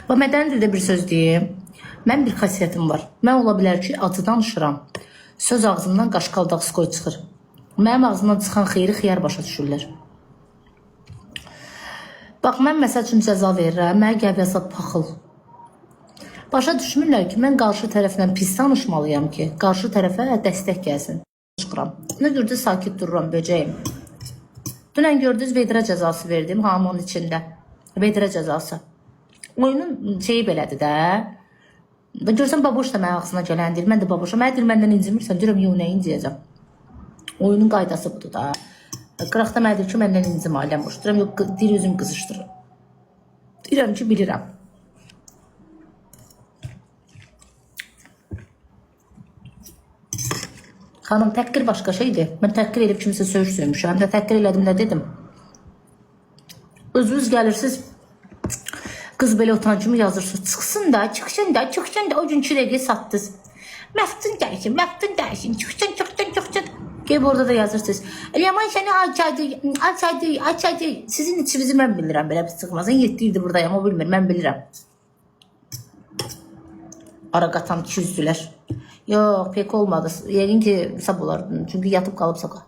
Və mədəni dildə bir söz deyim. Mən bir xasiyyətim var. Mən ola bilər ki, acı danışıram. Söz ağzımdan qaşqaldaq skoy çıxır. Mənim ağzımdan çıxan xeyri xiyar başa düşürlər. Bax, mən məsəl üçün cəza verirəm. Mənə gəl yazab paxıl. Başa düşmürlər ki, mən qarşı tərəflə pis danışmalıyam ki, qarşı tərəfə dəstək gəlsin. Çıxıram. Nə gördünüz, sakit dururam, böcəyim. Dünən gördünüz, Vedrə cəzası verdim hamının içində. Vedrə cəzası. Oyunun şeyi belədir də. Görsən, baboş da mənim ağzına gələn deyir. Mən də baboşam. Mənə deyir, məndən incimirsən. Deyirəm, yox, nə inciyəcəm. Oyunun qaydası budur da. Qıraqda mənə deyir ki, məndən incim ailəm boş. Deyirəm, yox, deyir, özüm qızışdırırım. Deyirəm ki, bilirəm. Xanım, təhqir başqa şeydir. Mən təhqir edib kimisə söyüş söymüşəm. Həm də təhqir elədim, nə dedim? Özünüz gəlirsiniz, qız belə otan kimi yazırsınız. Çıxsın da, çıxsın da, çıxsın da. O gün 2 dəqiqə satdınız. Məftun dəyişin, çıxsın. Gəlib orada da yazırsınız. Yaman səni açaydı. Sizin içinizi mən bilirəm, belə bir çıxmasın. 7 ildir buradayım, o bilmir, mən bilirəm. Ara qatan 200'lülər. Yox, pek olmadı. Yəqin ki, sab olardı. Çünki yatıb qalıb saqa.